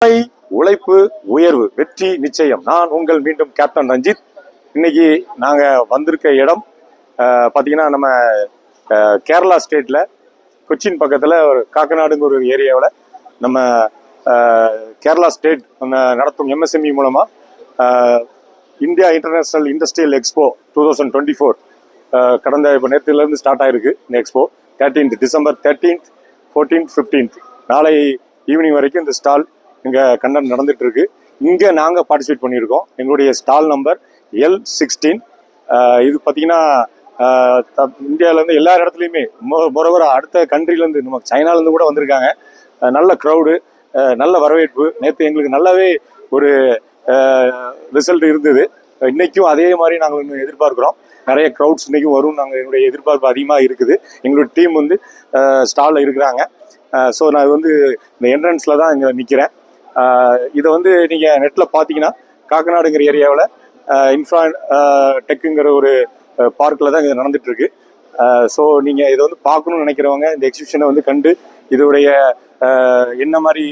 உழைப்பு உயர்வு வெற்றி நிச்சயம். நான் உங்கள் மீண்டும் கேப்டன் ரஞ்சித். இன்னைக்கு நாங்க வந்திருக்க இடம் பாத்தீங்கன்னா நம்ம கேரளா ஸ்டேட்ல கொச்சின் பக்கத்துல ஒரு காக்கநாடுங்கிற ஒரு ஏரியாவில் நம்ம கேரளா ஸ்டேட் நடத்தும் MSME மூலமா இந்தியா இன்டர்நேஷனல் இண்டஸ்ட்ரியல் எக்ஸ்போ 2024 கடந்த இப்போ நேரத்திலிருந்து ஸ்டார்ட் ஆயிருக்கு. இந்த expo 13th December 13th 14th 15th நாளை ஈவினிங் வரைக்கும் இந்த ஸ்டால் இங்கே கண்டென்ட் நடந்துட்டு இருக்கு. இங்கே நாங்கள் பார்ட்டிசிபேட் பண்ணியிருக்கோம். எங்களுடைய ஸ்டால் நம்பர் L16. இது பார்த்தீங்கன்னா இந்தியாவிலேருந்து எல்லா இடத்துலையுமே மொரவர அடுத்த கண்ட்ரிலேருந்து நம்ம சைனாலேருந்து கூட வந்திருக்காங்க. நல்ல க்ரௌடு, நல்ல வரவேற்பு. நேற்று எங்களுக்கு நல்லாவே ஒரு ரிசல்ட் இருந்தது. இன்னைக்கும் அதே மாதிரி நாங்கள் இன்னும் எதிர்பார்க்குறோம். நிறைய க்ரௌட்ஸ் இன்றைக்கும் வரும். நாங்கள் என்னுடைய எதிர்பார்ப்பு அதிகமாக இருக்குது. எங்களுடைய டீம் வந்து ஸ்டாலில் இருக்கிறாங்க. ஸோ நான் வந்து இந்த என்ட்ரன்ஸில் தான் இங்கே நிற்கிறேன். இதை வந்து நீங்கள் நெட்டில் பார்த்தீங்கன்னா காக்கநாடுங்கிற ஏரியாவில் இன்ஃப்ரா டெக்குங்கிற ஒரு பார்க்கில் தான் இது நடந்துகிட்ருக்கு. ஸோ நீங்கள் இதை வந்து பார்க்கணுன்னு நினைக்கிறவங்க இந்த எக்ஸிபிஷனை வந்து கண்டு இதோடைய என்ன மாதிரி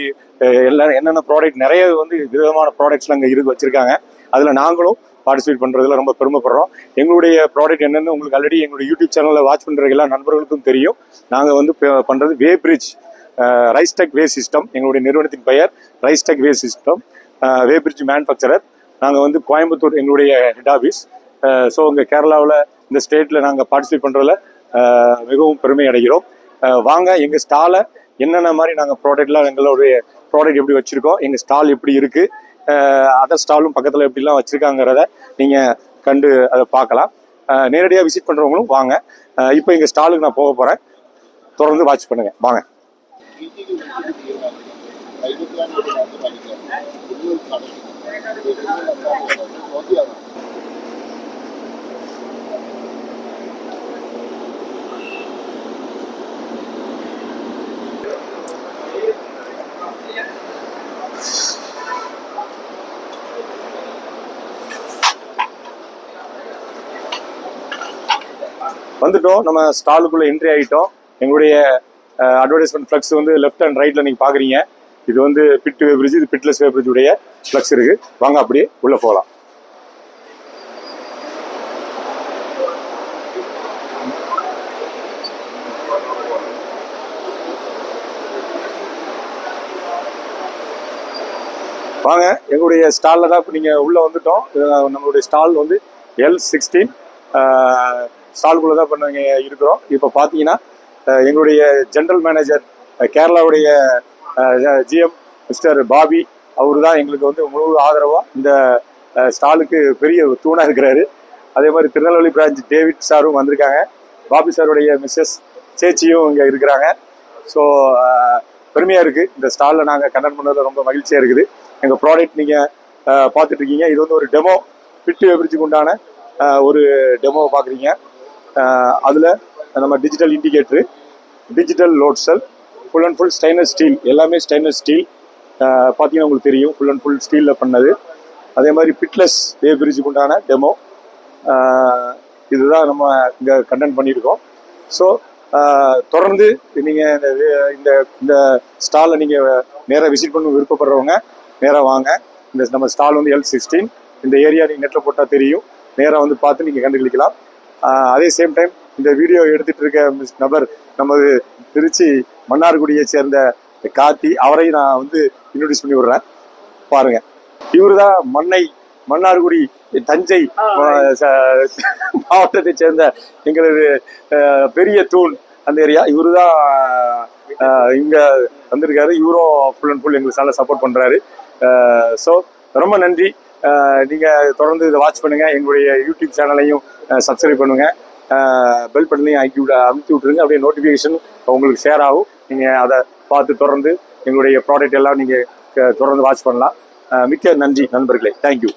என்னென்ன ப்ராடக்ட் நிறைய வந்து விதமான ப்ராடக்ட்ஸ்லாம் அங்கே வச்சுருக்காங்க. அதில் நாங்களும் பார்ட்டிசிபேட் பண்ணுறதுல ரொம்ப பெருமைப்படுறோம். எங்களுடைய ப்ராடக்ட் என்னென்னு உங்களுக்கு ஆல்ரெடி எங்களுடைய யூடியூப் சேனலில் வாட்ச் பண்ணுற எல்லா நண்பர்களுக்கும் தெரியும். நாங்கள் வந்து பண்ணுறது வேப்ரிட்ஜ் ரைஸ்டெக் வே சிஸ்டம். எங்களுடைய நிறுவனத்தின் பெயர் ரைஸ்டெக் வே சிஸ்டம், வேப்ரிட்ஜ் மேனுஃபேக்சரர். நாங்கள் வந்து கோயம்புத்தூர் எங்களுடைய ஹெட் ஆஃபீஸ். ஸோ இங்கே கேரளாவில் இந்த ஸ்டேட்டில் நாங்கள் பார்ட்டிசிபேட் பண்ணுறதுல மிகவும் பெருமை அடைகிறோம். வாங்க எங்கள் ஸ்டாலை என்னென்ன மாதிரி நாங்கள் ப்ராடக்ட்லாம் எங்களுடைய ப்ராடக்ட் எப்படி வச்சுருக்கோம், எங்கள் ஸ்டால் எப்படி இருக்குது, அதர் ஸ்டாலும் பக்கத்தில் எப்படிலாம் வச்சுருக்காங்கிறத நீங்கள் கண்டு அதை பார்க்கலாம். நேரடியாக விசிட் பண்ணுறவங்களும் வாங்க. இப்போ எங்கள் ஸ்டாலுக்கு நான் போக போகிறேன். தொடர்ந்து வாட்ச் பண்ணுங்கள். வாங்க. வந்துட்டோம். நம்ம ஸ்டாலுக்குள்ள என்ட்ரி ஆகிட்டோம். எங்களுடைய அட்வர்டைஸ்மெண்ட் ஃப்ளக்ஸ் வந்து லெஃப்ட் அண்ட் ரைட்ல நீங்க பாக்குறீங்க. இது வந்து பிட் வேப்ரிட்ஜ், இது பிட்லெஸ் வேப்ரிட்ஜ் உடைய ஃப்ளக்ஸ் இருக்கு. வாங்க அப்படியே உள்ள போகலாம். வாங்க, எங்களுடைய ஸ்டாலில் தான் இப்போ நீங்கள் உள்ளே வந்துட்டோம். நம்மளுடைய ஸ்டால் வந்து L16 ஸ்டால்குள்ளே தான் இப்போ நாங்கள் இருக்கிறோம். இப்போ பார்த்தீங்கன்னா எங்களுடைய ஜென்ரல் மேனேஜர் கேரளாவுடைய GM மிஸ்டர் பாபி, அவரு தான் எங்களுக்கு வந்து முழு ஆதரவாக இந்த ஸ்டாலுக்கு பெரிய தூணாக இருக்கிறாரு. அதே மாதிரி திருநெல்வேலி பிரான்ச் டேவிட் சாரும் வந்திருக்காங்க. பாபி சாருடைய மிஸ்ஸஸ் சேச்சியும் இங்கே இருக்கிறாங்க. ஸோ பெருமையாக இருக்குது. இந்த ஸ்டாலில் நாங்கள் கண்டென்ட் பண்ணதில் ரொம்ப மகிழ்ச்சியாக இருக்குது. எங்கள் ப்ராடக்ட் நீங்கள் பார்த்துட்ருக்கீங்க. இது வந்து ஒரு டெமோ, பிட்டு வேப்ரிட்ஜுக்கு உண்டான ஒரு டெமோவை பார்க்குறீங்க. அதில் நம்ம digital indicator, digital load sell, full and full stainless steel, எல்லாமே ஸ்டெயின்லெஸ் ஸ்டீல். பார்த்தீங்கன்னா உங்களுக்கு தெரியும், ஃபுல் அண்ட் ஃபுல் ஸ்டீலில் பண்ணது. அதே மாதிரி பிட்லெஸ் வேப்ரிட்ஜுக்கு உண்டான டெமோ இதுதான் நம்ம இங்கே கண்டென்ட் பண்ணியிருக்கோம். ஸோ தொடர்ந்து நீங்கள் இந்த இந்த ஸ்டாலை நீங்கள் நேராக விசிட் பண்ண விருப்பப்படுறவங்க நேராக வாங்க. இந்த நம்ம ஸ்டால் வந்து L16. இந்த ஏரியா நீங்கள் நெட்டில் போட்டால் தெரியும். நேராக வந்து பார்த்து நீங்கள் கண்டுகளிக்கலாம். அதே சேம் டைம் இந்த வீடியோ எடுத்துகிட்டு இருக்க நபர் நமது திருச்சி மன்னார்குடியை சேர்ந்த கார்த்தி, அவரையும் நான் வந்து இன்ட்ரோடியூஸ் பண்ணி விடுறேன். பாருங்க, இவரு தான் மன்னார்குடி தஞ்சை மாவட்டத்தை சேர்ந்த எங்களது பெரிய தூண் அந்த ஏரியா. இவரு தான் இங்கே வந்திருக்காரு. இவரும் ஃபுல் அண்ட் ஃபுல் எங்களுக்கு நல்லா சப்போர்ட் பண்ணுறாரு. ஸோ ரொம்ப நன்றி. நீங்கள் தொடர்ந்து இதை வாட்ச் பண்ணுங்கள். எங்களுடைய யூடியூப் சேனலையும் சப்ஸ்கிரைப் பண்ணுங்கள். பெல் பட்டனையும் அமுத்தி விட்டுருங்க. அப்படியே நோட்டிஃபிகேஷன் உங்களுக்கு ஷேர் ஆகும். நீங்கள் அதை பார்த்து தொடர்ந்து எங்களுடைய ப்ராடக்ட் எல்லாம் நீங்கள் தொடர்ந்து வாட்ச் பண்ணலாம். மிக்க நன்றி நண்பர்களே. தேங்க்யூ.